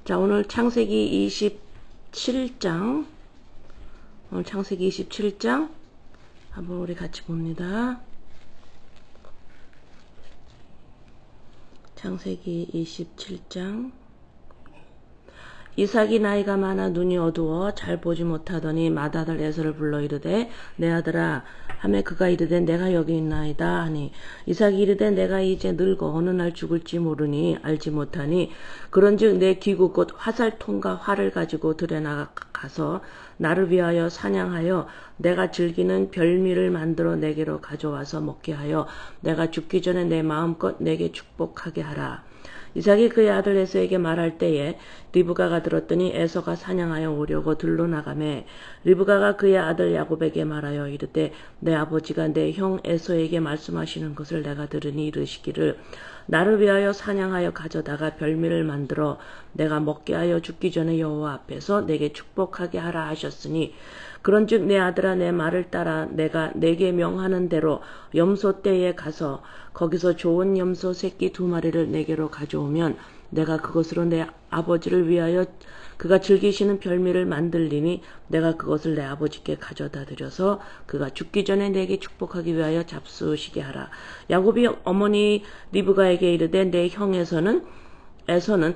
자, 오늘 창세기 27장, 오늘 창세기 27장 한번 우리 같이 봅니다. 창세기 27장. 이삭이 나이가 많아 눈이 어두워 잘 보지 못하더니 맏아들 에서를 불러 이르되 내 아들아 하매 그가 이르되 내가 여기 있나이다 하니 이삭이 이르되 내가 이제 늙어 어느 날 죽을지 모르니 알지 못하니 그런즉 내 기구 곧 화살통과 활을 가지고 들에 나가서 나를 위하여 사냥하여 내가 즐기는 별미를 만들어 내게로 가져와서 먹게 하여 내가 죽기 전에 내 마음껏 내게 축복하게 하라. 이삭이 그의 아들 에서에게 말할 때에 리브가가 들었더니 에서가 사냥하여 오려고 들로 나가매 리브가가 그의 아들 야곱에게 말하여 이르되 내 아버지가 내 형 에서에게 말씀하시는 것을 내가 들으니 이르시기를 나를 위하여 사냥하여 가져다가 별미를 만들어 내가 먹게 하여 죽기 전에 여호와 앞에서 내게 축복하게 하라 하셨으니 그런즉 내 아들아 내 말을 따라 내가 내게 명하는 대로 염소 떼에 가서 거기서 좋은 염소 새끼 2마리를 내게로 가져오면 내가 그것으로 내 아버지를 위하여 그가 즐기시는 별미를 만들리니 내가 그것을 내 아버지께 가져다 드려서 그가 죽기 전에 내게 축복하기 위하여 잡수시게 하라. 야곱이 어머니 리브가에게 이르되 내 형에서는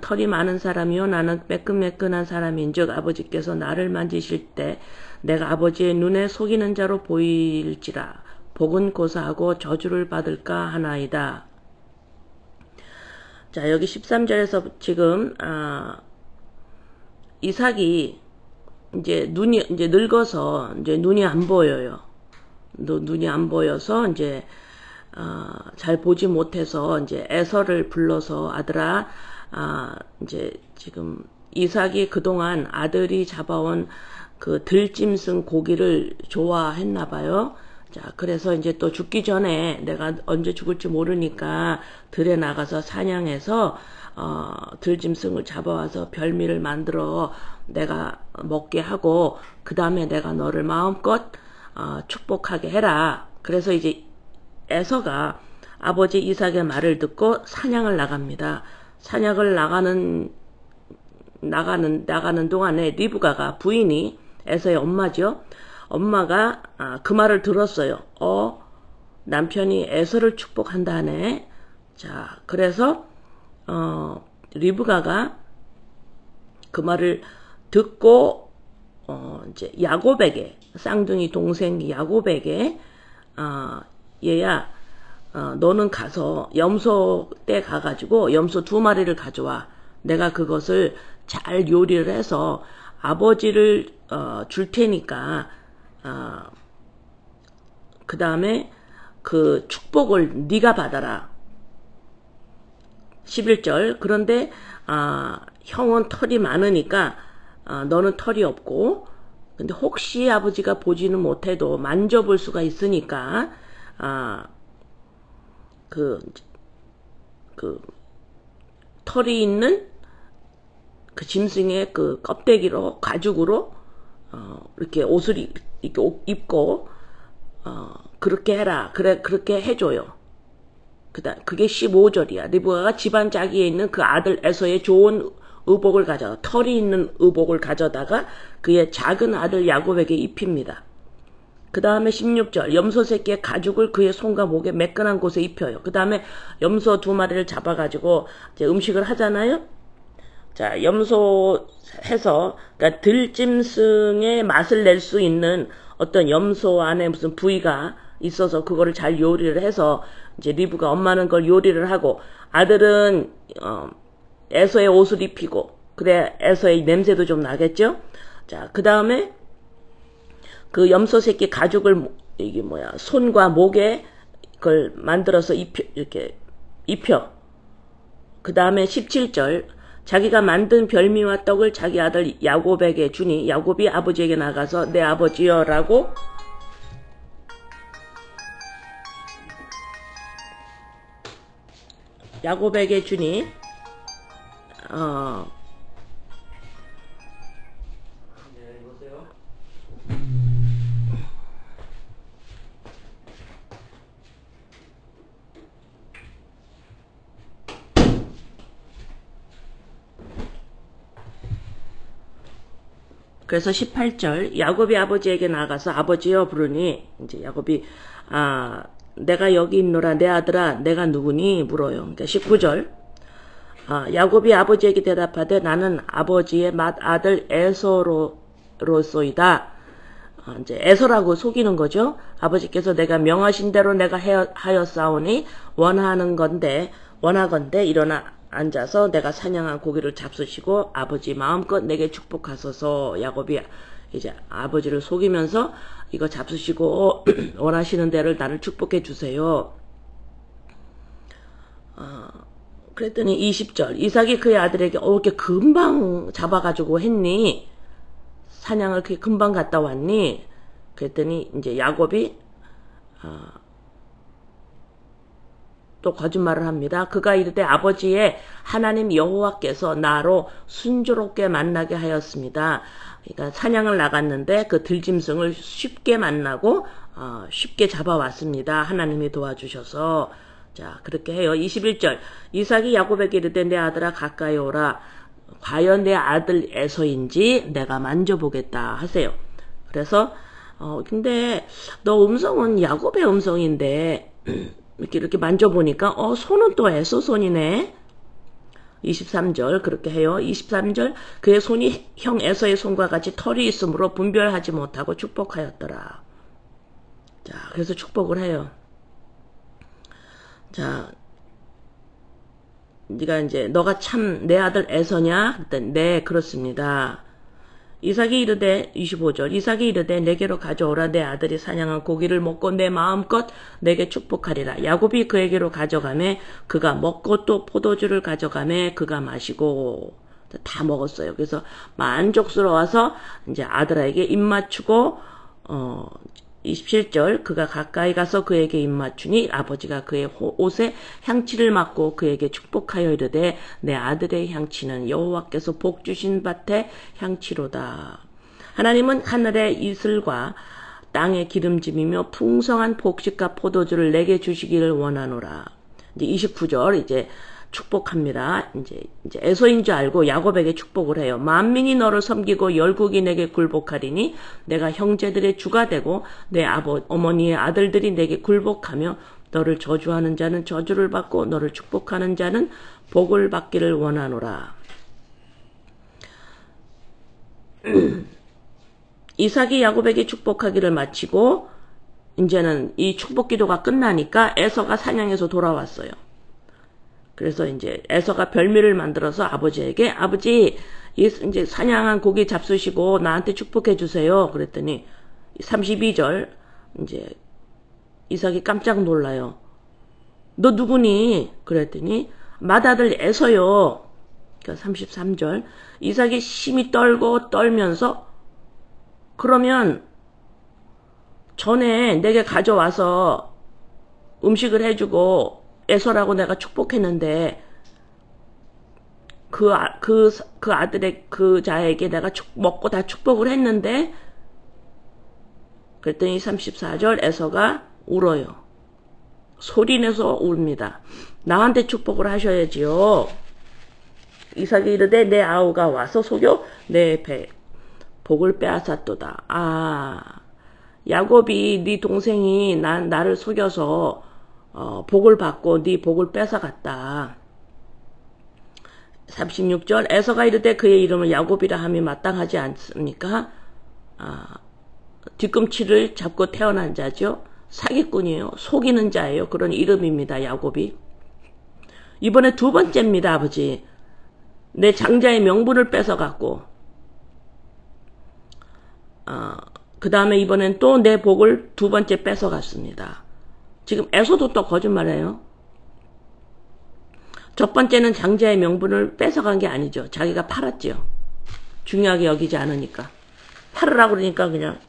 털이 많은 사람이요 나는 매끈매끈한 사람인즉 아버지께서 나를 만지실 때 내가 아버지의 눈에 속이는 자로 보일지라 복은 고사하고 저주를 받을까 하나이다. 자, 여기 13절에서 지금 이삭이 이제 늙어서 이제 눈이 안 보여요. 눈이 안 보여서 이제 잘 보지 못해서 이제 에서를 불러서 아들아 이제 지금 이삭이 그동안 아들이 잡아온 그 들짐승 고기를 좋아했나 봐요. 자, 그래서 이제 또 죽기 전에 내가 언제 죽을지 모르니까 들에 나가서 사냥해서 들짐승을 잡아와서 별미를 만들어 내가 먹게 하고 그 다음에 내가 너를 마음껏 축복하게 해라. 그래서 이제 에서가 아버지 이삭의 말을 듣고 사냥을 나갑니다. 사냥을 나가는 동안에 리브가가 부인이 에서의 엄마죠. 엄마가 그 말을 들었어요. 남편이 에서를 축복한다네. 자, 그래서 리브가가 그 말을 듣고 이제 야곱에게 쌍둥이 동생 야곱에게 얘야 너는 가서 염소 떼 가가지고 염소 2마리를 가져와. 내가 그것을 잘 요리를 해서 아버지를 줄 테니까 그 다음에 그 축복을 네가 받아라. 11절. 그런데 형은 털이 많으니까 너는 털이 없고 근데 혹시 아버지가 보지는 못해도 만져볼 수가 있으니까 그 털이 있는 그 짐승의 그 껍데기로 가죽으로 이렇게 옷을 이렇게 입고 그렇게 해라. 그래 그렇게 해줘요. 그게 15절이야. 리브가가 집안 자기에 있는 그 아들 에서의 좋은 의복을 털이 있는 의복을 가져다가 그의 작은 아들 야곱에게 입힙니다. 그 다음에 16절 염소 새끼의 가죽을 그의 손과 목에 매끈한 곳에 입혀요. 그 다음에 염소 2마리를 잡아가지고 이제 음식을 하잖아요. 자, 염소 해서 그러니까 들짐승의 맛을 낼 수 있는 어떤 염소 안에 무슨 부위가 있어서 그거를 잘 요리를 해서 이제 리브가 엄마는 그걸 요리를 하고 아들은 에서의 옷을 입히고 그래 에서의 냄새도 좀 나겠죠. 자, 그 다음에 그 염소 새끼 가죽을 손과 목에 그걸 만들어서 이렇게 입혀. 그 다음에 17절 자기가 만든 별미와 떡을 자기 아들 야곱에게 주니 야곱이 아버지에게 나가서 내 아버지여 라고 야곱에게 주니 그래서 18절 야곱이 아버지에게 나가서 아버지여 부르니 이제 야곱이 내가 여기 있노라 내 아들아 내가 누구니 물어요. 그러니까 19절 야곱이 아버지에게 대답하되 나는 아버지의 맏아들 에서로소이다. 이제 에서라고 속이는 거죠. 아버지께서 내가 명하신 대로 내가 하였사오니 원하건대 일어나 앉아서 내가 사냥한 고기를 잡수시고 아버지 마음껏 내게 축복하소서. 야곱이 이제 아버지를 속이면서 이거 잡수시고 원하시는 대로 나를 축복해 주세요. 그랬더니 20절 이삭이 그의 아들에게 이렇게 금방 잡아가지고 했니? 사냥을 그렇게 금방 갔다 왔니? 그랬더니 이제 야곱이 또 거짓말을 합니다. 그가 이르되 아버지의 하나님 여호와께서 나로 순조롭게 만나게 하였습니다. 그러니까 사냥을 나갔는데 그 들짐승을 쉽게 만나고 쉽게 잡아왔습니다. 하나님이 도와주셔서. 자, 그렇게 해요. 21절 이삭이 야곱에게 이르되 내 아들아 가까이 오라. 과연 내 아들 에서인지 내가 만져보겠다 하세요. 그래서 근데 너 음성은 야곱의 음성인데 이렇게 만져보니까 손은 또 에서 손이네. 23절 그렇게 해요. 23절 그의 손이 형 에서의 손과 같이 털이 있으므로 분별하지 못하고 축복하였더라. 자, 그래서 축복을 해요. 자, 네가 이제 너가 참 내 아들 에서냐? 그랬더니 네 그렇습니다. 이삭이 이르되 25절 이삭이 이르되 내게로 가져오라. 내 아들이 사냥한 고기를 먹고 내 마음껏 내게 축복하리라. 야곱이 그에게로 가져가매 그가 먹고 또 포도주를 가져가매 그가 마시고 다 먹었어요. 그래서 만족스러워서 이제 아들에게 입 맞추고 27절 그가 가까이 가서 그에게 입 맞추니 아버지가 그의 옷에 향치를 맡고 그에게 축복하여 이르되 내 아들의 향치는 여호와께서 복 주신 밭의 향치로다. 하나님은 하늘의 이슬과 땅의 기름짐이며 풍성한 복식과 포도주를 내게 주시기를 원하노라. 이제 29절 이제 축복합니다. 이제 에서인 줄 알고 야곱에게 축복을 해요. 만민이 너를 섬기고 열국이 내게 굴복하리니 내가 형제들의 주가 되고 내 어머니의 아들들이 내게 굴복하며 너를 저주하는 자는 저주를 받고 너를 축복하는 자는 복을 받기를 원하노라. 이삭이 야곱에게 축복하기를 마치고 이제는 이 축복 기도가 끝나니까 에서가 사냥해서 돌아왔어요. 그래서 이제 에서가 별미를 만들어서 아버지에게 아버지 이제 사냥한 고기 잡수시고 나한테 축복해 주세요. 그랬더니 32절 이제 이삭이 깜짝 놀라요. 너 누구니? 그랬더니 맏아들 에서요. 그러니까 33절 이삭이 심히 떨면서 그러면 전에 내게 가져와서 음식을 해주고 에서라고 내가 축복했는데 그 아들의 그 자에게 내가 먹고 다 축복을 했는데 그랬더니 34절 에서가 울어요. 소리내서 웁니다. 나한테 축복을 하셔야지요. 이삭이 이르되 내 아우가 와서 속여 내 배 복을 빼앗았도다. 야곱이 네 동생이 나를 속여서 복을 받고 네 복을 뺏어갔다. 36절 에서가 이르되 그의 이름을 야곱이라 함이 마땅하지 않습니까? 뒤꿈치를 잡고 태어난 자죠. 사기꾼이에요. 속이는 자예요. 그런 이름입니다. 야곱이. 이번에 두 번째입니다. 아버지. 내 장자의 명분을 뺏어갔고 그 다음에 이번엔 또 내 복을 두 번째 뺏어갔습니다. 지금 에서도 또 거짓말해요. 첫 번째는 장자의 명분을 뺏어간 게 아니죠. 자기가 팔았죠. 중요하게 여기지 않으니까. 팔으라고 그러니까 그냥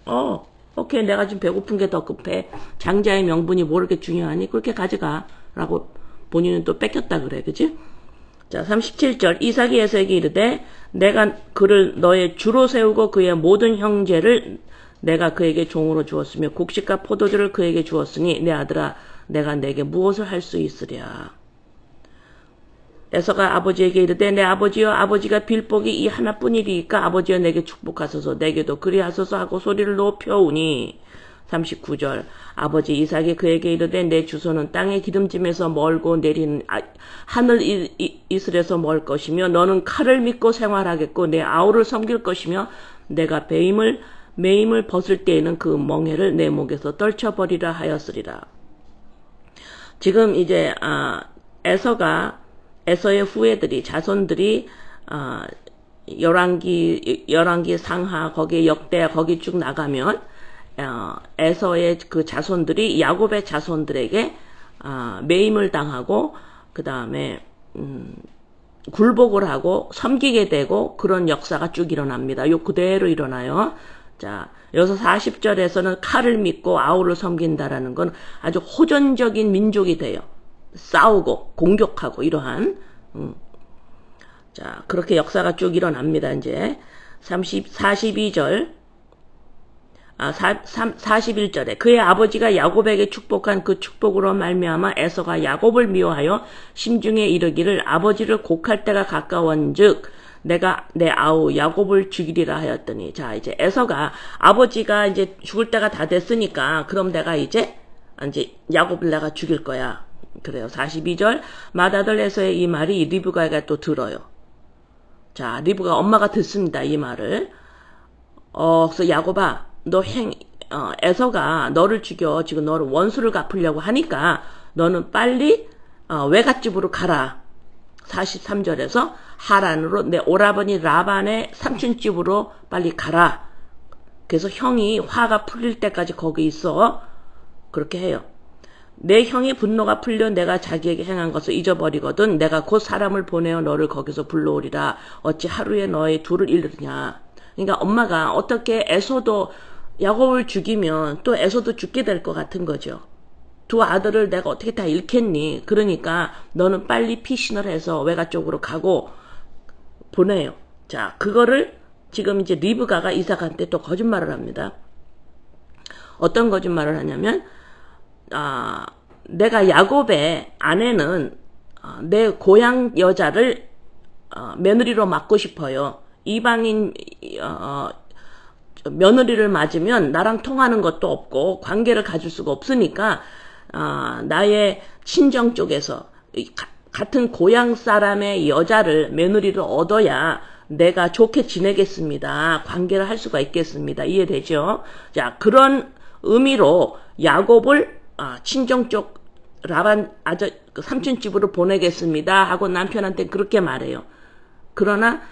오케이 내가 지금 배고픈 게 더 급해. 장자의 명분이 뭐 이렇게 중요하니? 그렇게 가져가 라고 본인은 또 뺏겼다 그래. 그치? 자 37절 이삭이 에서에게 이르되 내가 그를 너의 주로 세우고 그의 모든 형제를 내가 그에게 종으로 주었으며 곡식과 포도주를 그에게 주었으니 내 아들아 내가 내게 무엇을 할 수 있으랴. 에서가 아버지에게 이르되 내 아버지여 아버지가 빌복이 이 하나뿐이리이까 아버지여 내게 축복하소서 내게도 그리하소서 하고 소리를 높여오니 39절 아버지 이삭이 그에게 이르되 내 주소는 땅의 기름짐에서 멀고 내리는 하늘 이슬에서 멀 것이며 너는 칼을 믿고 생활하겠고 내 아우를 섬길 것이며 내가 매임을 벗을 때에는 그 멍에를 내 목에서 떨쳐버리라 하였으리라. 지금 이제 에서의 후예들이 자손들이 열왕기 상하 거기 역대 거기 쭉 나가면 에서의 그 자손들이 야곱의 자손들에게 매임을 당하고 그 다음에 굴복을 하고 섬기게 되고 그런 역사가 쭉 일어납니다. 요 그대로 일어나요. 자, 여기서 40절에서는 칼을 믿고 아우를 섬긴다라는 건 아주 호전적인 민족이 돼요. 싸우고 공격하고 이러한 자, 그렇게 역사가 쭉 일어납니다. 이제 42절 41절에 그의 아버지가 야곱에게 축복한 그 축복으로 말미암아 에서가 야곱을 미워하여 심중에 이르기를 아버지를 곡할 때가 가까운즉 내가 내 아우 야곱을 죽이리라 하였더니 자 이제 에서가 아버지가 이제 죽을 때가 다 됐으니까 그럼 내가 이제 야곱을 내가 죽일 거야. 그래요. 42절 맏아들 에서의 이 말이 리브가가 또 들어요. 자 리브가 엄마가 듣습니다. 이 말을 그래서 야곱아 너 에서가 너를 죽여 지금 너를 원수를 갚으려고 하니까 너는 빨리 외갓집으로 가라. 43절에서 하란으로 내 오라버니 라반의 삼촌집으로 빨리 가라. 그래서 형이 화가 풀릴 때까지 거기 있어. 그렇게 해요. 내 형이 분노가 풀려 내가 자기에게 행한 것을 잊어버리거든 내가 곧 사람을 보내어 너를 거기서 불러오리라. 어찌 하루에 너의 둘을 잃느냐. 그러니까 엄마가 어떻게 에서도 야곱을 죽이면 또 에서도 죽게 될 것 같은 거죠. 두 아들을 내가 어떻게 다 잃겠니? 그러니까 너는 빨리 피신을 해서 외가 쪽으로 가고 보내요. 자, 그거를 지금 이제 리브가가 이삭한테 또 거짓말을 합니다. 어떤 거짓말을 하냐면 내가 야곱의 아내는 내 고향 여자를 며느리로 맡고 싶어요. 이방인 며느리를 맞으면 나랑 통하는 것도 없고 관계를 가질 수가 없으니까 나의 친정 쪽에서 같은 고향 사람의 여자를 며느리를 얻어야 내가 좋게 지내겠습니다. 관계를 할 수가 있겠습니다. 이해되죠? 자, 그런 의미로 야곱을 친정 쪽 라반 삼촌집으로 보내겠습니다. 하고 남편한테 그렇게 말해요. 그러나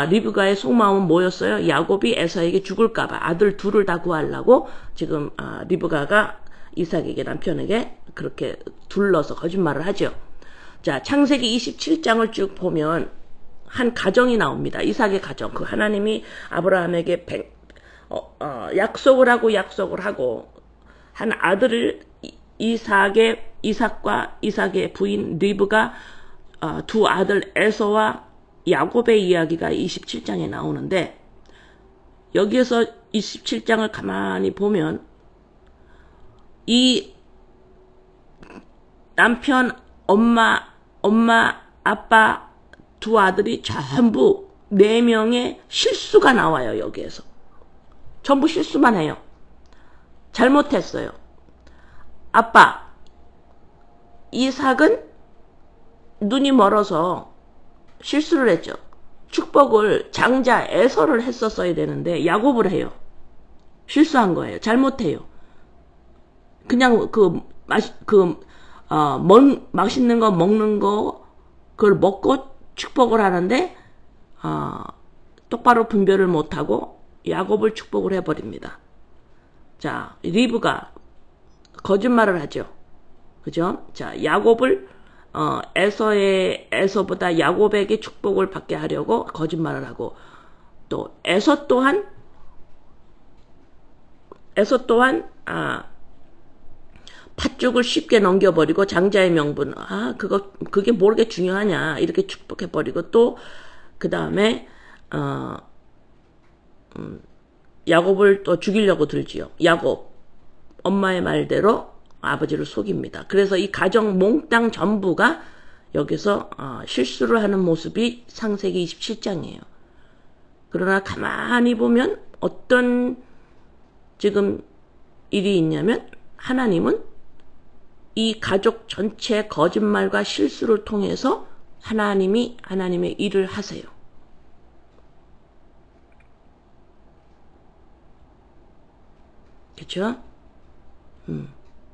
리브가의 속마음은 뭐였어요? 야곱이 에서에게 죽을까봐 아들 둘을 다 구하려고 지금 리브가가 이삭에게 남편에게 그렇게 둘러서 거짓말을 하죠. 자, 창세기 27장을 쭉 보면 한 가정이 나옵니다. 이삭의 가정. 그 하나님이 아브라함에게 약속을 하고 한 아들을 이삭과 이삭의 부인 리브가 두 아들 에서와 야곱의 이야기가 27장에 나오는데 여기에서 27장을 가만히 보면 이 남편, 엄마, 아빠 두 아들이 전부 4명의 실수가 나와요. 여기에서. 전부 실수만 해요. 잘못했어요. 아빠, 이삭은 눈이 멀어서 실수를 했죠. 축복을 장자 에서를 했었어야 되는데 야곱을 해요. 실수한 거예요. 잘못해요. 그냥 맛있는 거 먹는 거 그걸 먹고 축복을 하는데 똑바로 분별을 못하고 야곱을 축복을 해버립니다. 자, 리브가 거짓말을 하죠. 그죠? 자, 야곱을 에서보다 야곱에게 축복을 받게 하려고 거짓말을 하고 또 에서 또한 팥죽을 쉽게 넘겨버리고 장자의 명분 그게 모르게 중요하냐 이렇게 축복해버리고 또 그 다음에 야곱을 또 죽이려고 들지요. 야곱 엄마의 말대로 아버지를 속입니다. 그래서 이 가정 몽땅 전부가 여기서 실수를 하는 모습이 창세기 27장이에요. 그러나 가만히 보면 어떤 지금 일이 있냐면 하나님은 이 가족 전체의 거짓말과 실수를 통해서 하나님의 일을 하세요. 그렇죠?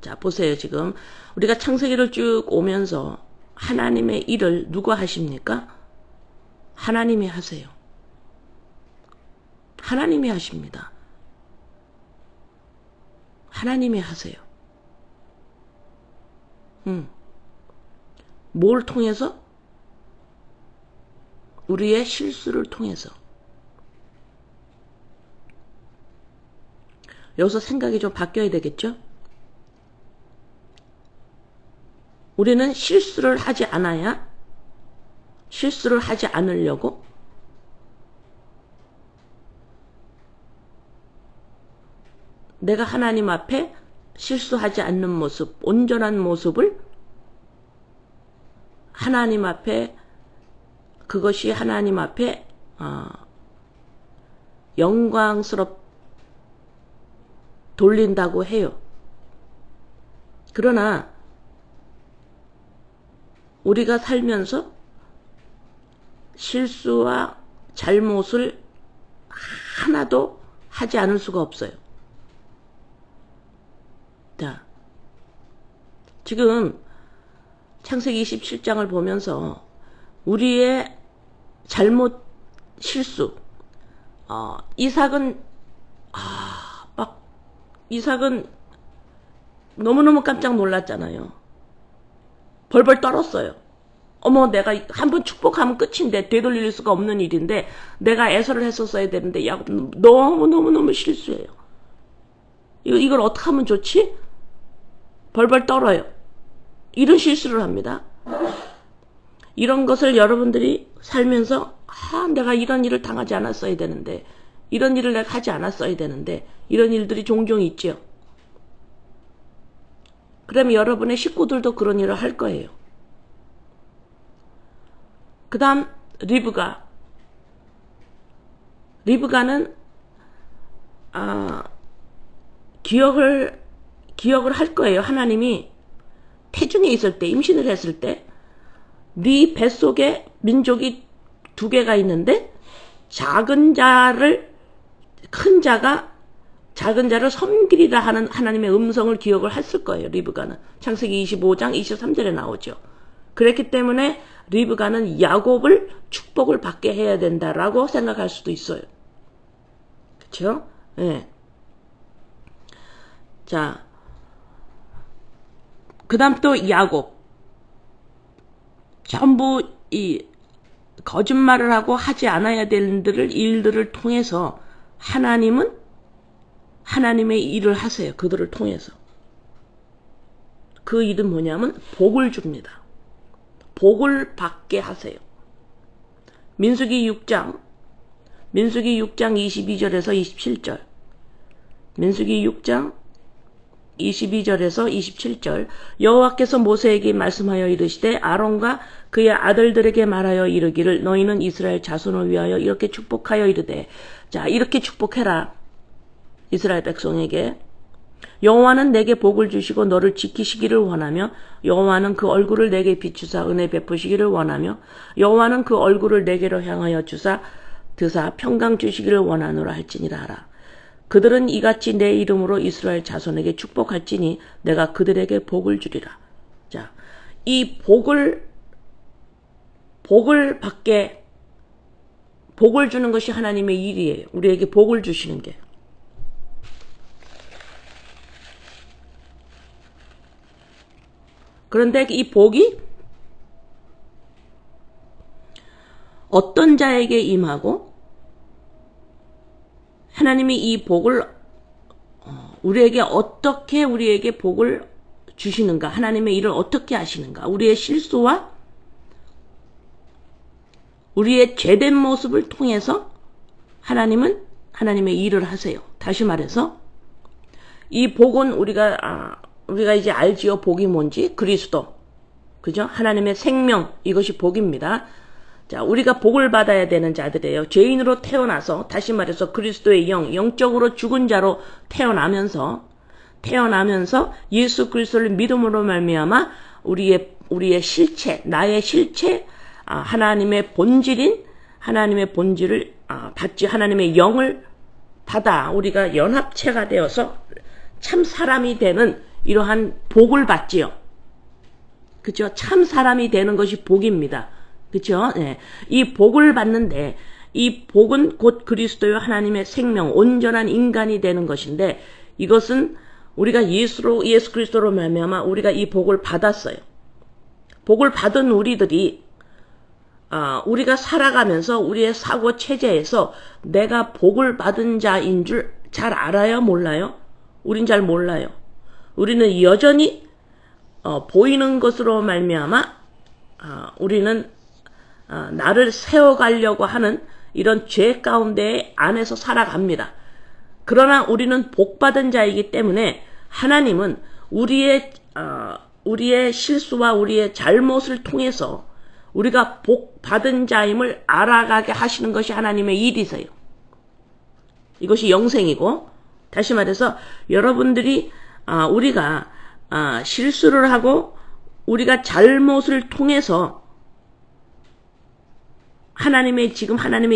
자, 보세요. 지금 우리가 창세기를 쭉 오면서 하나님의 일을 누가 하십니까? 하나님이 하세요. 하나님이 하십니다. 하나님이 하세요. 뭘 통해서? 우리의 실수를 통해서. 여기서 생각이 좀 바뀌어야 되겠죠? 우리는 실수를 하지 않으려고 내가 하나님 앞에 실수하지 않는 모습, 온전한 모습을 하나님 앞에, 그것이 하나님 앞에 돌린다고 해요. 그러나 우리가 살면서 실수와 잘못을 하나도 하지 않을 수가 없어요. 자, 지금 창세기 27장을 보면서 우리의 잘못, 실수, 이삭은 너무너무 깜짝 놀랐잖아요. 벌벌 떨었어요. 어머, 내가 한번 축복하면 끝인데, 되돌릴 수가 없는 일인데 내가 애서를 했었어야 되는데 야곱 너무너무 실수해요. 이걸 어떻게 하면 좋지? 벌벌 떨어요. 이런 실수를 합니다. 이런 것을 여러분들이 살면서 내가 이런 일을 당하지 않았어야 되는데, 이런 일을 내가 하지 않았어야 되는데, 이런 일들이 종종 있죠. 그러면 여러분의 식구들도 그런 일을 할 거예요. 그 다음 리브가는 기억을 할 거예요. 하나님이 태중에 있을 때, 임신을 했을 때 네 뱃속에 민족이 2개가 있는데 작은 자를 섬기리라 하는 하나님의 음성을 기억을 했을 거예요. 리브가는 창세기 25장 23절에 나오죠. 그랬기 때문에 리브가는 야곱을 축복을 받게 해야 된다라고 생각할 수도 있어요. 그렇죠? 네. 자, 그 다음 또 야곱. 전부 이 거짓말을 하고 하지 않아야 될 일들을 통해서 하나님은 하나님의 일을 하세요. 그들을 통해서. 그 일은 뭐냐면 복을 줍니다. 복을 받게 하세요. 민수기 6장 22절에서 27절. 민수기 6장 22절에서 27절. 여호와께서 모세에게 말씀하여 이르시되 아론과 그의 아들들에게 말하여 이르기를 너희는 이스라엘 자손을 위하여 이렇게 축복하여 이르되. 자, 이렇게 축복해라. 이스라엘 백성에게. 여호와는 내게 복을 주시고 너를 지키시기를 원하며 여호와는 그 얼굴을 내게 비추사 은혜 베푸시기를 원하며 여호와는 그 얼굴을 내게로 향하여 주사 드사 평강 주시기를 원하노라 할지니라 하라. 그들은 이같이 내 이름으로 이스라엘 자손에게 축복할지니 내가 그들에게 복을 주리라. 자, 이 복을 받게, 복을 주는 것이 하나님의 일이에요. 우리에게 복을 주시는 게. 그런데 이 복이 어떤 자에게 임하고 하나님이 이 복을 우리에게 어떻게 우리에게 복을 주시는가, 하나님의 일을 어떻게 하시는가, 우리의 실수와 우리의 죄된 모습을 통해서 하나님은 하나님의 일을 하세요. 다시 말해서 이 복은 우리가 이제 알지요. 복이 뭔지. 그리스도. 그죠? 하나님의 생명, 이것이 복입니다. 자, 우리가 복을 받아야 되는 자들이에요. 죄인으로 태어나서, 다시 말해서 그리스도의 영적으로 죽은 자로 태어나면서 예수 그리스도를 믿음으로 말미암아 우리의 실체, 나의 실체, 하나님의 본질을 받지, 하나님의 영을 받아 우리가 연합체가 되어서 참 사람이 되는 이러한 복을 받지요. 그죠? 참 사람이 되는 것이 복입니다. 그죠? 네. 이 복을 받는데, 이 복은 곧 그리스도요 하나님의 생명, 온전한 인간이 되는 것인데, 이것은 우리가 예수 그리스도로 말미암아 우리가 이 복을 받았어요. 복을 받은 우리들이 우리가 살아가면서 우리의 사고 체제에서 내가 복을 받은 자인 줄 잘 알아요? 몰라요? 우린 잘 몰라요. 우리는 여전히 보이는 것으로 말미암아 우리는 나를 세워가려고 하는 이런 죄 가운데 안에서 살아갑니다. 그러나 우리는 복받은 자이기 때문에 하나님은 우리의 실수와 우리의 잘못을 통해서 우리가 복받은 자임을 알아가게 하시는 것이 하나님의 일이세요. 이것이 영생이고, 다시 말해서 여러분들이 우리가 실수를 하고 우리가 잘못을 통해서 하나님의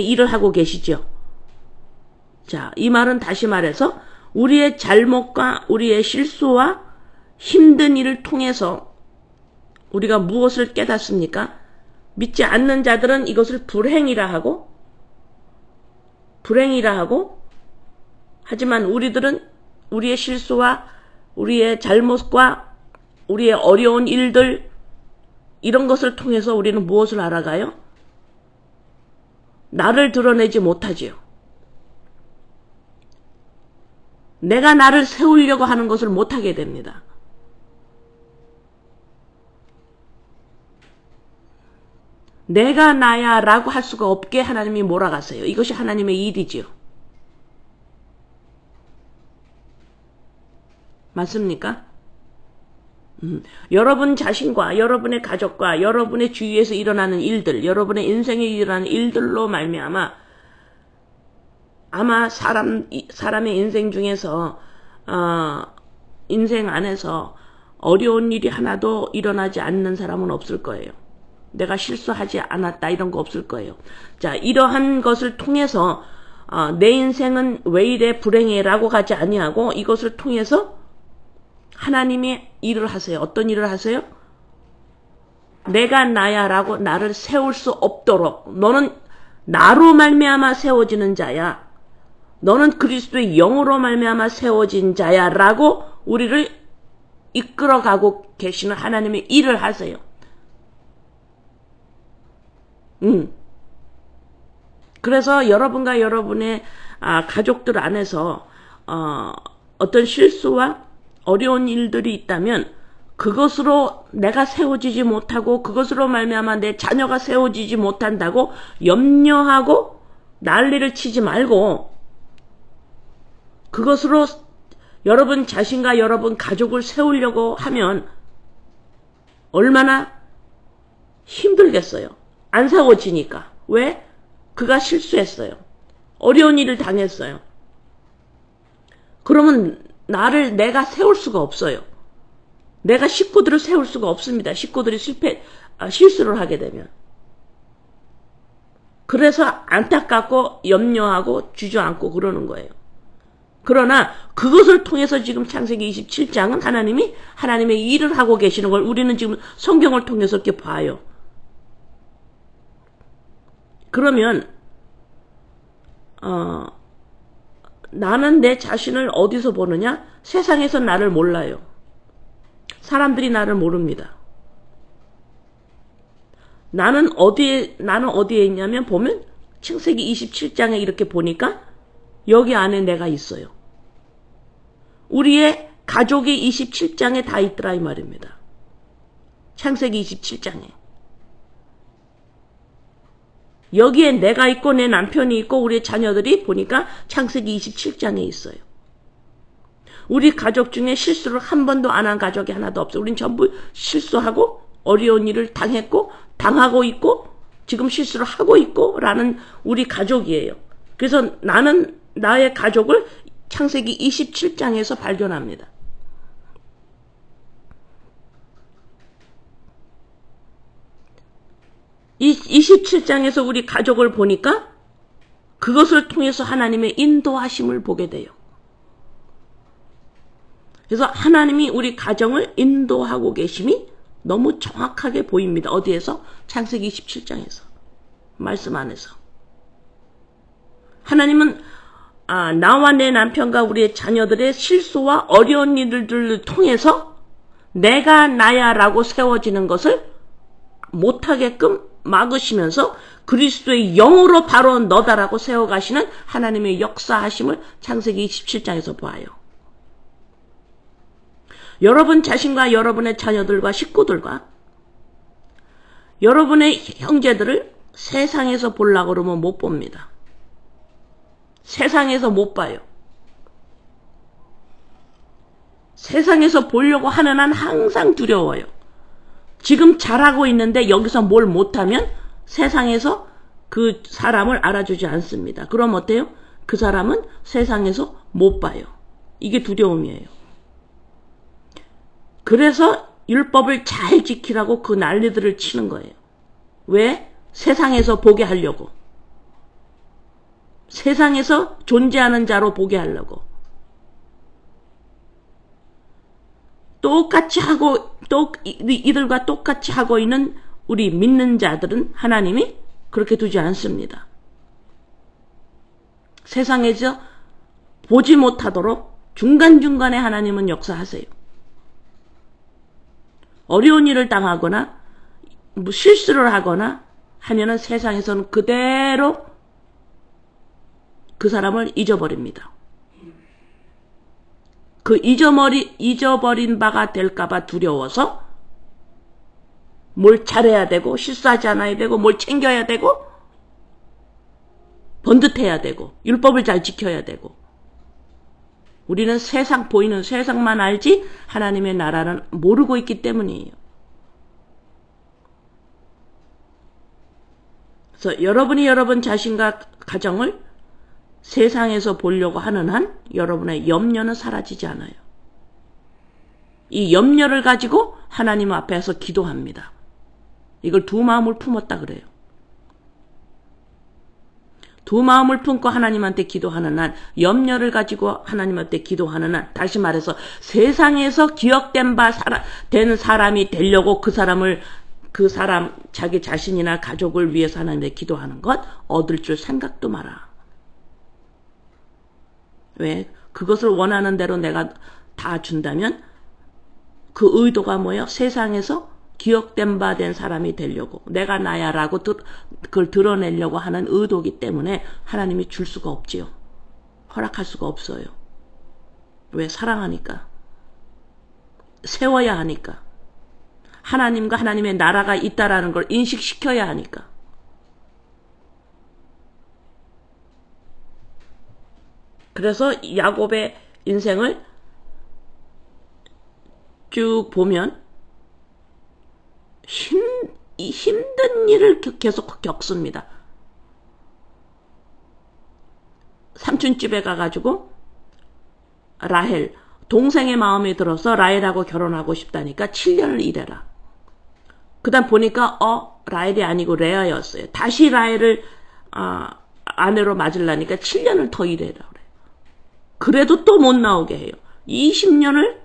일을 하고 계시죠. 자, 이 말은 다시 말해서 우리의 잘못과 우리의 실수와 힘든 일을 통해서 우리가 무엇을 깨닫습니까? 믿지 않는 자들은 이것을 불행이라 하고, 하지만 우리들은 우리의 실수와 우리의 잘못과 우리의 어려운 일들, 이런 것을 통해서 우리는 무엇을 알아가요? 나를 드러내지 못하지요. 내가 나를 세우려고 하는 것을 못하게 됩니다. 내가 나야 라고 할 수가 없게 하나님이 몰아가세요. 이것이 하나님의 일이지요. 맞습니까? 여러분 자신과 여러분의 가족과 여러분의 주위에서 일어나는 일들, 여러분의 인생에 일어나는 일들로 말미암아 아마 사람의 인생 중에서 인생 안에서 어려운 일이 하나도 일어나지 않는 사람은 없을 거예요. 내가 실수하지 않았다 이런 거 없을 거예요. 자, 이러한 것을 통해서 내 인생은 왜 이래 불행해라고 가지 아니하고 이것을 통해서 하나님이 일을 하세요. 어떤 일을 하세요? 내가 나야라고 나를 세울 수 없도록, 너는 나로 말미암아 세워지는 자야, 너는 그리스도의 영으로 말미암아 세워진 자야 라고 우리를 이끌어가고 계시는 하나님의 일을 하세요. 그래서 여러분과 여러분의 가족들 안에서 어떤 실수와 어려운 일들이 있다면 그것으로 내가 세워지지 못하고 그것으로 말미암아 내 자녀가 세워지지 못한다고 염려하고 난리를 치지 말고, 그것으로 여러분 자신과 여러분 가족을 세우려고 하면 얼마나 힘들겠어요. 안 세워지니까. 왜? 그가 실수했어요. 어려운 일을 당했어요. 그러면 내가 세울 수가 없어요. 내가 식구들을 세울 수가 없습니다. 식구들이 실수를 하게 되면. 그래서 안타깝고 염려하고 주저앉고 그러는 거예요. 그러나 그것을 통해서 지금 창세기 27장은 하나님의 일을 하고 계시는 걸 우리는 지금 성경을 통해서 이렇게 봐요. 그러면 나는 내 자신을 어디서 보느냐? 세상에서 나를 몰라요. 사람들이 나를 모릅니다. 나는 어디에 있냐면 보면 창세기 27장에 이렇게 보니까 여기 안에 내가 있어요. 우리의 가족이 27장에 다 있더라 이 말입니다. 창세기 27장에. 여기에 내가 있고 내 남편이 있고 우리 자녀들이 보니까 창세기 27장에 있어요. 우리 가족 중에 실수를 한 번도 안 한 가족이 하나도 없어요. 우린 전부 실수하고 어려운 일을 당했고 당하고 있고 지금 실수를 하고 있고 라는 우리 가족이에요. 그래서 나는 나의 가족을 창세기 27장에서 발견합니다. 이 27장에서 우리 가족을 보니까 그것을 통해서 하나님의 인도하심을 보게 돼요. 그래서 하나님이 우리 가정을 인도하고 계심이 너무 정확하게 보입니다. 어디에서? 창세기 27장에서. 말씀 안에서. 하나님은 나와 내 남편과 우리의 자녀들의 실수와 어려운 일들을 통해서 내가 나야 라고 세워지는 것을 못하게끔 막으시면서 그리스도의 영으로 바로 너다라고 세워가시는 하나님의 역사하심을 창세기 27장에서 보아요. 여러분 자신과 여러분의 자녀들과 식구들과 여러분의 형제들을 세상에서 보려고 그러면 못 봅니다. 세상에서 못 봐요. 세상에서 보려고 하는 한 항상 두려워요. 지금 잘하고 있는데 여기서 뭘 못하면 세상에서 그 사람을 알아주지 않습니다. 그럼 어때요? 그 사람은 세상에서 못 봐요. 이게 두려움이에요. 그래서 율법을 잘 지키라고 그 난리들을 치는 거예요. 왜? 세상에서 보게 하려고. 세상에서 존재하는 자로 보게 하려고. 똑같이 하고 이들과 똑같이 하고 있는 우리 믿는 자들은 하나님이 그렇게 두지 않습니다. 세상에서 보지 못하도록 중간중간에 하나님은 역사하세요. 어려운 일을 당하거나 실수를 하거나 하면은 세상에서는 그대로 그 사람을 잊어버립니다. 그 잊어버린 바가 될까봐 두려워서 뭘 잘해야 되고 실수하지 않아야 되고 뭘 챙겨야 되고 번듯해야 되고 율법을 잘 지켜야 되고 우리는 보이는 세상만 알지 하나님의 나라는 모르고 있기 때문이에요. 그래서 여러분이 여러분 자신과 가정을 세상에서 보려고 하는 한 여러분의 염려는 사라지지 않아요. 이 염려를 가지고 하나님 앞에서 기도합니다. 이걸 두 마음을 품었다 그래요. 두 마음을 품고 하나님한테 기도하는 한, 염려를 가지고 하나님한테 기도하는 한, 다시 말해서 세상에서 기억된 바 된 사람이 되려고 그 사람, 자기 자신이나 가족을 위해서 하나님께 기도하는 것 얻을 줄 생각도 마라. 왜? 그것을 원하는 대로 내가 다 준다면 그 의도가 뭐예요? 세상에서 기억된 바 된 사람이 되려고 내가 나야 라고 그걸 드러내려고 하는 의도이기 때문에 하나님이 줄 수가 없지요. 허락할 수가 없어요. 왜? 사랑하니까. 세워야 하니까. 하나님과 하나님의 나라가 있다라는 걸 인식시켜야 하니까. 그래서 야곱의 인생을 쭉 보면 힘든 일을 계속 겪습니다. 삼촌집에 가가지고 라헬, 동생의 마음에 들어서 라헬하고 결혼하고 싶다니까 7년을 일해라. 그 다음 보니까 라헬이 아니고 레아였어요. 다시 라헬을 아내로 맞으려니까 7년을 더 일해라 그래요. 그래도 또 못 나오게 해요. 20년을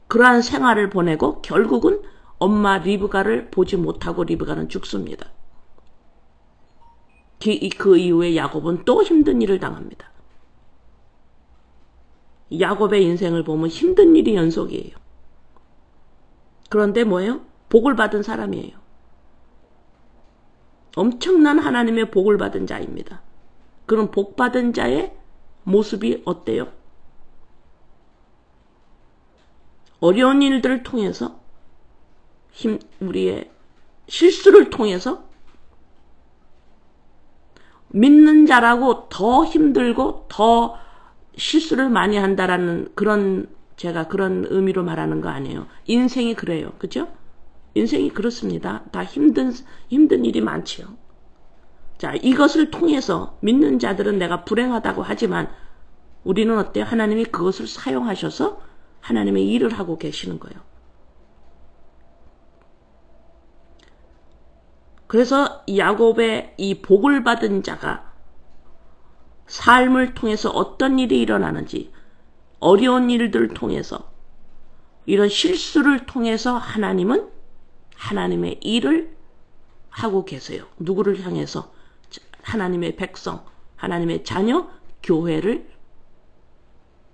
그러한 생활을 보내고 결국은 엄마 리브가를 보지 못하고 리브가는 죽습니다. 그 이후에 야곱은 또 힘든 일을 당합니다. 야곱의 인생을 보면 힘든 일이 연속이에요. 그런데 뭐예요? 복을 받은 사람이에요. 엄청난 하나님의 복을 받은 자입니다. 그런 복 받은 자의 모습이 어때요? 어려운 일들을 통해서 우리의 실수를 통해서 믿는 자라고 더 힘들고 더 실수를 많이 한다라는 그런 제가 그런 의미로 말하는 거 아니에요. 인생이 그래요. 그죠? 인생이 그렇습니다. 다 힘든 일이 많지요. 자, 이것을 통해서 믿는 자들은 내가 불행하다고 하지만 우리는 어때요? 하나님이 그것을 사용하셔서 하나님의 일을 하고 계시는 거예요. 그래서 야곱의 이 복을 받은 자가 삶을 통해서 어떤 일이 일어나는지, 어려운 일들을 통해서, 이런 실수를 통해서 하나님은 하나님의 일을 하고 계세요. 누구를 향해서? 하나님의 백성, 하나님의 자녀, 교회를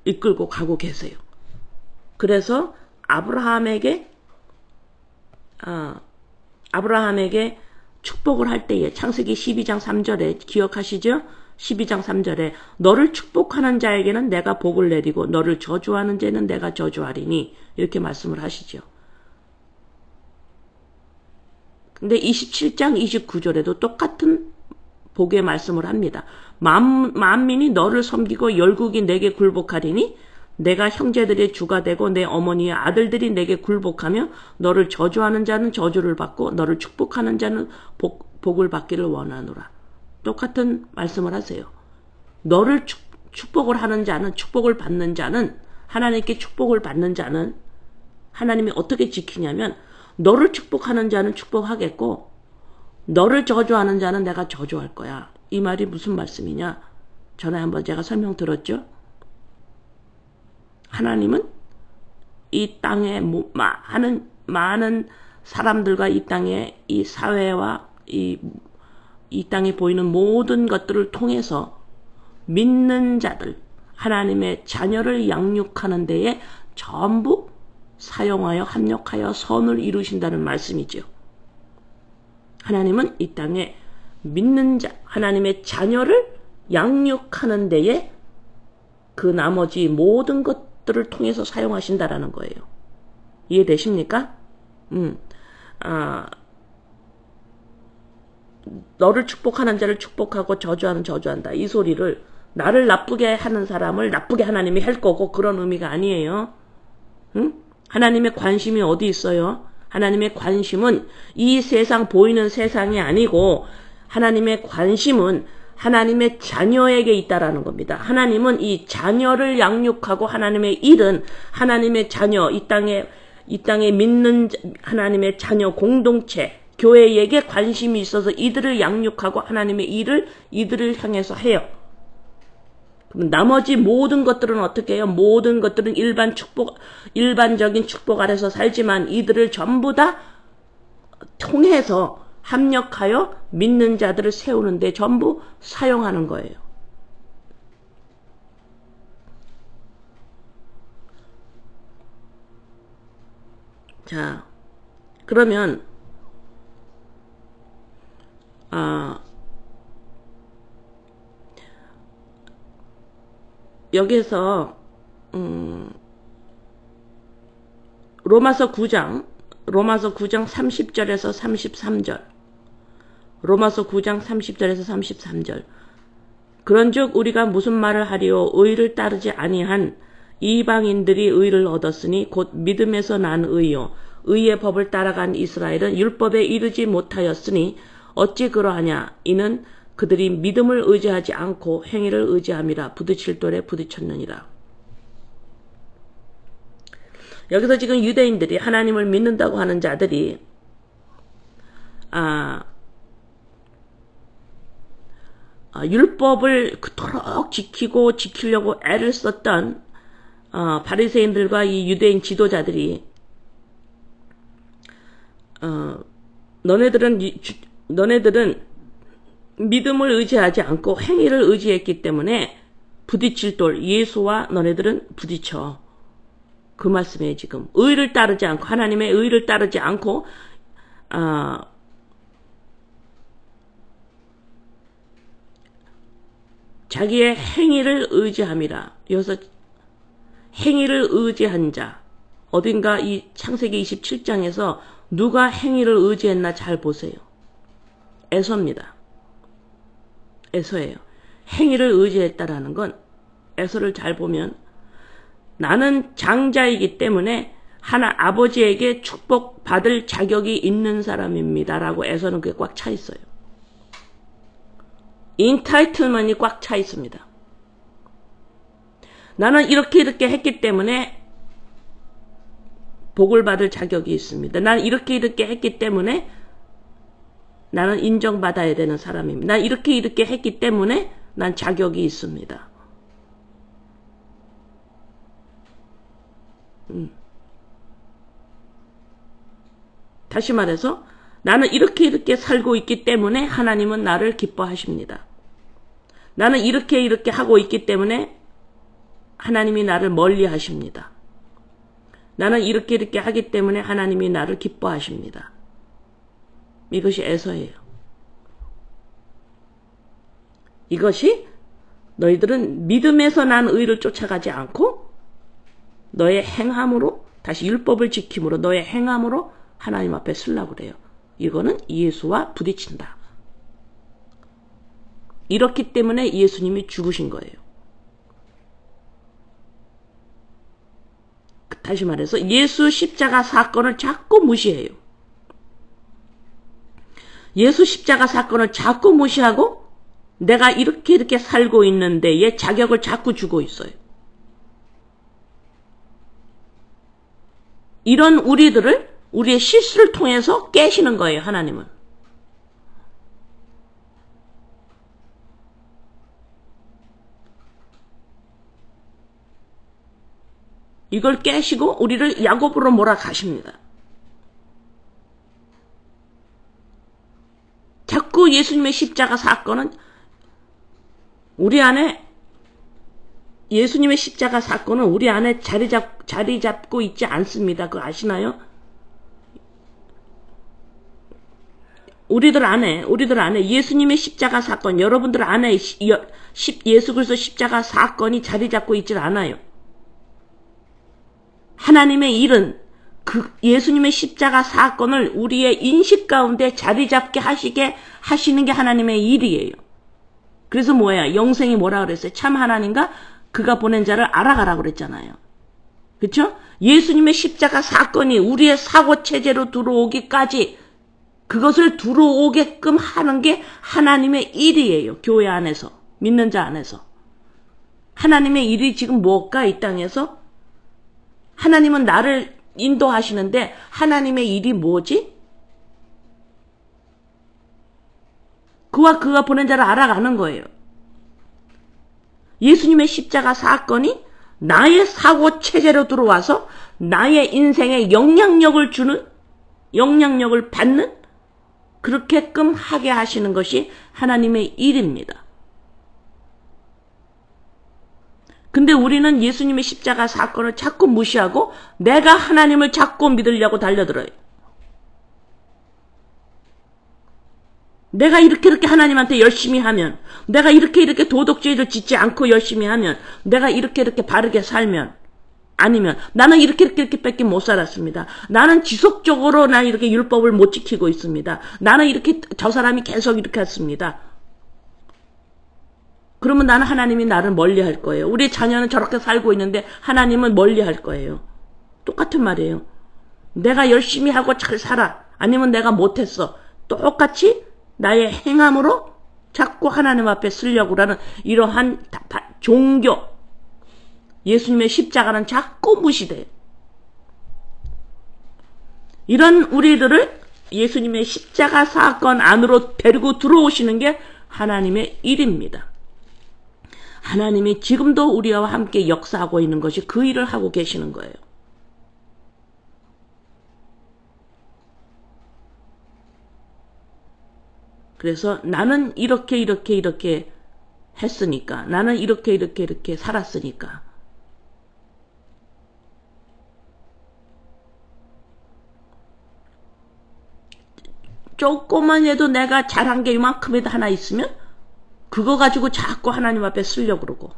이끌고 가고 계세요. 그래서 아브라함에게 축복을 할 때에 창세기 12장 3절에 기억하시죠? 12장 3절에 너를 축복하는 자에게는 내가 복을 내리고 너를 저주하는 자는 내가 저주하리니 이렇게 말씀을 하시죠. 근데 27장 29절에도 똑같은 복의 말씀을 합니다. 만민이 너를 섬기고 열국이 내게 굴복하리니 내가 형제들의 주가 되고 내 어머니의 아들들이 내게 굴복하며 너를 저주하는 자는 저주를 받고 너를 축복하는 자는 복을 받기를 원하노라. 똑같은 말씀을 하세요. 너를 축복을 하는 자는, 축복을 받는 자는, 하나님께 축복을 받는 자는 하나님이 어떻게 지키냐면 너를 축복하는 자는 축복하겠고 너를 저주하는 자는 내가 저주할 거야. 이 말이 무슨 말씀이냐? 전에 한번 제가 설명 들었죠? 하나님은 이 땅에 많은 사람들과 이 땅에 이 사회와 이 땅에 보이는 모든 것들을 통해서 믿는 자들, 하나님의 자녀를 양육하는 데에 전부 사용하여 합력하여 선을 이루신다는 말씀이죠. 하나님은 이 땅에 믿는 자, 하나님의 자녀를 양육하는 데에 그 나머지 모든 것들을 통해서 사용하신다라는 거예요. 이해되십니까? 너를 축복하는 자를 축복하고 저주하는 저주한다. 이 소리를 나를 나쁘게 하는 사람을 나쁘게 하나님이 할 거고 그런 의미가 아니에요. 응? 하나님의 관심이 어디 있어요? 하나님의 관심은 이 세상 보이는 세상이 아니고 하나님의 관심은 하나님의 자녀에게 있다라는 겁니다. 하나님은 이 자녀를 양육하고 하나님의 일은 하나님의 자녀, 이 땅에 믿는 하나님의 자녀 공동체, 교회에게 관심이 있어서 이들을 양육하고 하나님의 일을 이들을 향해서 해요. 그럼 나머지 모든 것들은 어떻게 해요? 모든 것들은 일반적인 축복 아래서 살지만 이들을 전부 다 통해서 합력하여 믿는 자들을 세우는데 전부 사용하는 거예요. 자, 그러면 여기서 로마서 9장 30절에서 33절 로마서 9장 30절에서 33절 그런즉 우리가 무슨 말을 하리요 의를 따르지 아니한 이방인들이 의를 얻었으니 곧 믿음에서 난 의요 의의 법을 따라간 이스라엘은 율법에 이르지 못하였으니 어찌 그러하냐 이는 그들이 믿음을 의지하지 않고 행위를 의지함이라 부딪힐 돌에 부딪혔느니라. 여기서 지금 유대인들이 하나님을 믿는다고 하는 자들이 율법을 그토록 지키려고 애를 썼던 바리새인들과 이 유대인 지도자들이 너네들은 믿음을 의지하지 않고 행위를 의지했기 때문에 부딪힐 돌 예수와 너네들은 부딪혀. 그 말씀이에요. 지금 의를 따르지 않고 하나님의 의를 따르지 않고 자기의 행위를 의지함이라. 여기서 행위를 의지한 자 어딘가 이 창세기 27장에서 누가 행위를 의지했나 잘 보세요. 에서입니다. 에서예요. 행위를 의지했다라는 건 에서를 잘 보면 나는 장자이기 때문에 아버지에게 축복받을 자격이 있는 사람입니다. 라고 에서는 그게 꽉 차 있어요. 인타이틀먼이 꽉 차 있습니다. 나는 이렇게 했기 때문에 복을 받을 자격이 있습니다. 나는 이렇게 했기 때문에 나는 인정받아야 되는 사람입니다. 난 이렇게 했기 때문에 난 자격이 있습니다. 다시 말해서 나는 이렇게 살고 있기 때문에 하나님은 나를 기뻐하십니다. 나는 이렇게 하고 있기 때문에 하나님이 나를 멀리 하십니다. 나는 이렇게 하기 때문에 하나님이 나를 기뻐하십니다. 이것이 에서예요. 이것이 너희들은 믿음에서 난 의를 쫓아가지 않고 너의 행함으로, 다시 율법을 지킴으로 너의 행함으로 하나님 앞에 쓰려고 그래요. 이거는 예수와 부딪힌다. 이렇기 때문에 예수님이 죽으신 거예요. 다시 말해서 예수 십자가 사건을 자꾸 무시해요. 예수 십자가 사건을 자꾸 무시하고 내가 이렇게 살고 있는데 얘 자격을 자꾸 주고 있어요. 이런 우리의 실수를 통해서 깨시는 거예요, 하나님은. 이걸 깨시고 우리를 야곱으로 몰아가십니다. 자꾸 예수님의 십자가 사건은 우리 안에, 예수님의 십자가 사건은 우리 안에 자리 잡고 있지 않습니다. 그거 아시나요? 우리들 안에 예수님의 십자가 사건, 여러분들 안에 예수 그리스도 십자가 사건이 자리 잡고 있질 않아요. 하나님의 일은 그 예수님의 십자가 사건을 우리의 인식 가운데 자리 잡게 하시는 게 하나님의 일이에요. 그래서 뭐야? 영생이 뭐라 그랬어요? 참 하나님과 그가 보낸 자를 알아가라고 그랬잖아요. 그렇죠? 예수님의 십자가 사건이 우리의 사고 체제로 들어오기까지 그것을 들어오게끔 하는 게 하나님의 일이에요. 교회 안에서, 믿는 자 안에서. 하나님의 일이 지금 뭘까? 이 땅에서? 하나님은 나를 인도하시는데 하나님의 일이 뭐지? 그가 보낸 자를 알아가는 거예요. 예수님의 십자가 사건이 나의 사고 체제로 들어와서 나의 인생에 영향력을 받는 그렇게끔 하게 하시는 것이 하나님의 일입니다. 근데 우리는 예수님의 십자가 사건을 자꾸 무시하고 내가 하나님을 자꾸 믿으려고 달려들어요. 내가 이렇게 하나님한테 열심히 하면, 내가 이렇게 도덕죄를 짓지 않고 열심히 하면, 내가 이렇게 바르게 살면, 아니면 나는 이렇게 밖에 못 살았습니다. 나는 지속적으로 난 이렇게 율법을 못 지키고 있습니다. 나는 저 사람이 계속 이렇게 했습니다. 그러면 나는 하나님이 나를 멀리 할 거예요. 우리 자녀는 저렇게 살고 있는데 하나님은 멀리 할 거예요. 똑같은 말이에요. 내가 열심히 하고 잘 살아. 아니면 내가 못했어. 똑같이 나의 행함으로 자꾸 하나님 앞에 쓰려고 하는 이러한 종교, 예수님의 십자가는 자꾸 무시돼요. 이런 우리들을 예수님의 십자가 사건 안으로 데리고 들어오시는 게 하나님의 일입니다. 하나님이 지금도 우리와 함께 역사하고 있는 것이 그 일을 하고 계시는 거예요. 그래서 나는 이렇게 했으니까, 나는 이렇게 살았으니까, 조금만 해도 내가 잘한 게 이만큼이라도 하나 있으면 그거 가지고 자꾸 하나님 앞에 쓰려고 그러고,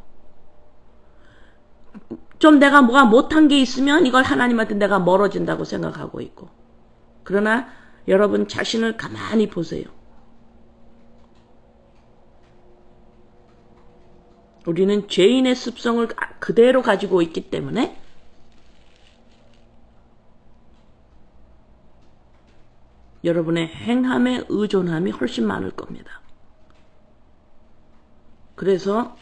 좀 내가 뭐가 못한 게 있으면 이걸 하나님한테 내가 멀어진다고 생각하고 있고. 그러나 여러분 자신을 가만히 보세요. 우리는 죄인의 습성을 그대로 가지고 있기 때문에 여러분의 행함에 의존함이 훨씬 많을 겁니다. 그래서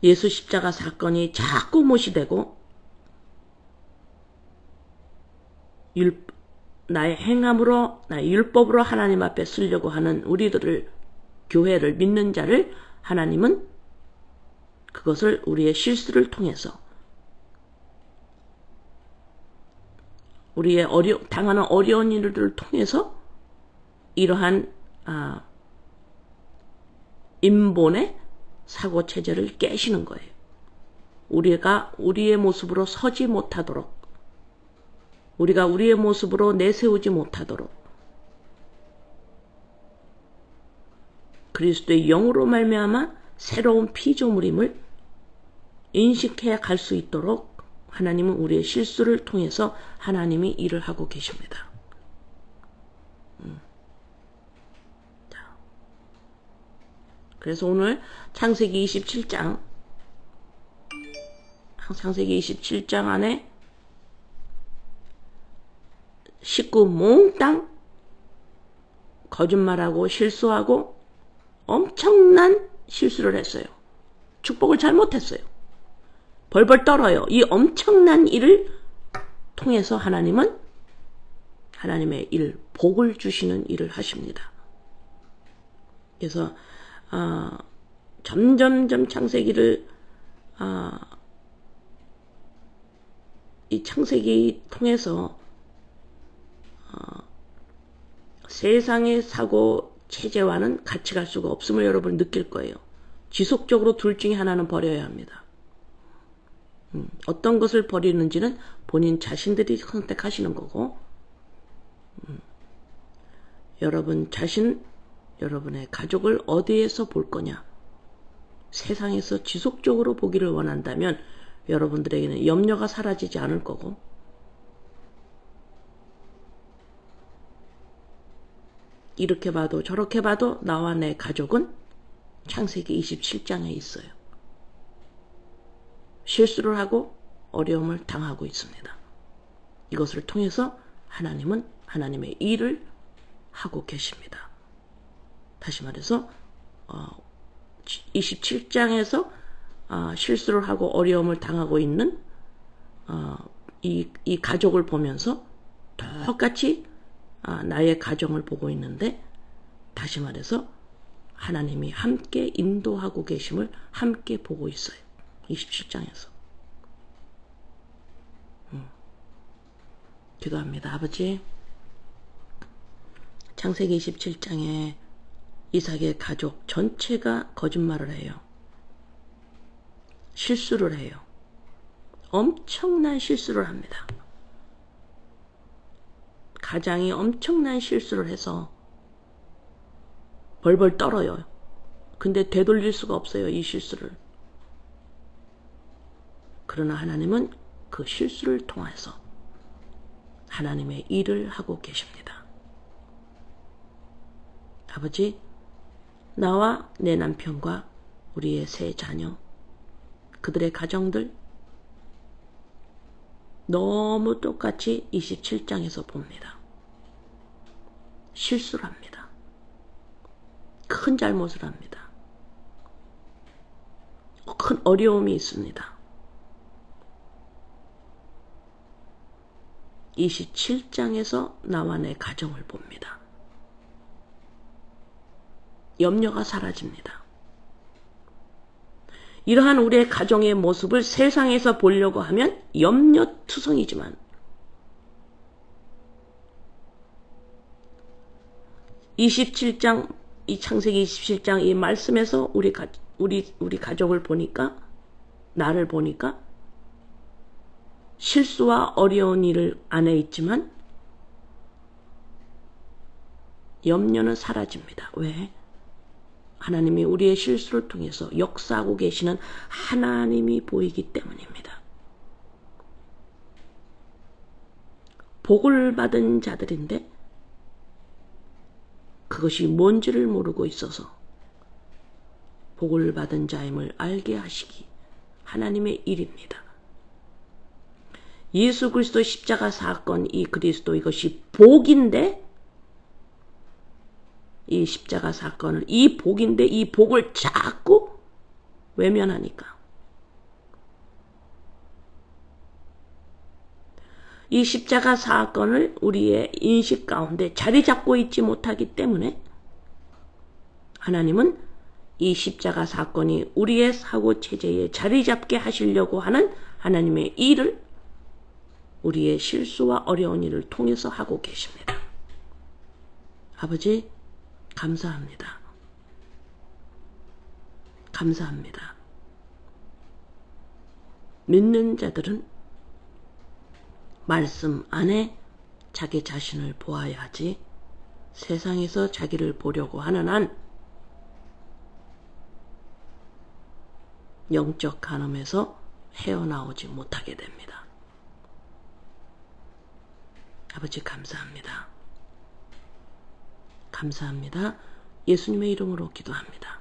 예수 십자가 사건이 자꾸 무시되고 나의 행함으로, 나의 율법으로 하나님 앞에 쓰려고 하는 우리들을, 교회를 믿는 자를 하나님은 그것을 우리의 실수를 통해서, 우리의 당하는 어려운 일들을 통해서 이러한 인본의 사고 체제를 깨시는 거예요. 우리가 우리의 모습으로 서지 못하도록, 우리가 우리의 모습으로 내세우지 못하도록 그리스도의 영으로 말미암아 새로운 피조물임을 인식해 갈 수 있도록 하나님은 우리의 실수를 통해서 하나님이 일을 하고 계십니다. 그래서 오늘 창세기 27장 안에 식구 몽땅 거짓말하고 실수하고 엄청난 실수를 했어요. 축복을 잘못했어요. 벌벌 떨어요. 이 엄청난 일을 통해서 하나님은 하나님의 일, 복을 주시는 일을 하십니다. 그래서 점점점 창세기를 이 창세기 통해서 세상의 사고 체제와는 같이 갈 수가 없음을 여러분 느낄 거예요. 지속적으로 둘 중에 하나는 버려야 합니다. 어떤 것을 버리는지는 본인 자신들이 선택하시는 거고, 여러분 자신, 여러분의 가족을 어디에서 볼 거냐, 세상에서 지속적으로 보기를 원한다면 여러분들에게는 염려가 사라지지 않을 거고, 이렇게 봐도 저렇게 봐도 나와 내 가족은 창세기 27장에 있어요. 실수를 하고 어려움을 당하고 있습니다. 이것을 통해서 하나님은 하나님의 일을 하고 계십니다. 다시 말해서 27장에서 실수를 하고 어려움을 당하고 있는 이 가족을 보면서 똑같이 나의 가정을 보고 있는데, 다시 말해서 하나님이 함께 인도하고 계심을 함께 보고 있어요. 27장에서. 기도합니다. 아버지, 창세기 27장에 이삭의 가족 전체가 거짓말을 해요. 실수를 해요. 엄청난 실수를 합니다. 가장이 엄청난 실수를 해서 벌벌 떨어요. 근데 되돌릴 수가 없어요, 이 실수를. 그러나 하나님은 그 실수를 통해서 하나님의 일을 하고 계십니다. 아버지, 나와 내 남편과 우리의 세 자녀, 그들의 가정들 너무 똑같이 27장에서 봅니다. 실수를 합니다. 큰 잘못을 합니다. 큰 어려움이 있습니다. 27장에서 나와 내 가정을 봅니다. 염려가 사라집니다. 이러한 우리의 가정의 모습을 세상에서 보려고 하면 염려투성이지만, 이 창세기 27장 이 말씀에서 우리 가족을 보니까, 나를 보니까 실수와 어려운 일을 안에 있지만 염려는 사라집니다. 왜? 하나님이 우리의 실수를 통해서 역사하고 계시는 하나님이 보이기 때문입니다. 복을 받은 자들인데 그것이 뭔지를 모르고 있어서 복을 받은 자임을 알게 하시기 하나님의 일입니다. 예수 그리스도 십자가 사건, 이 그리스도 이것이 복인데, 이 십자가 사건을, 이 복인데 이 복을 자꾸 외면하니까, 이 십자가 사건을 우리의 인식 가운데 자리 잡고 있지 못하기 때문에 하나님은 이 십자가 사건이 우리의 사고 체제에 자리 잡게 하시려고 하는 하나님의 일을 우리의 실수와 어려운 일을 통해서 하고 계십니다. 아버지, 감사합니다. 감사합니다. 믿는 자들은 말씀 안에 자기 자신을 보아야 하지, 세상에서 자기를 보려고 하는 한 영적 간음에서 헤어나오지 못하게 됩니다. 아버지, 감사합니다. 감사합니다. 예수님의 이름으로 기도합니다.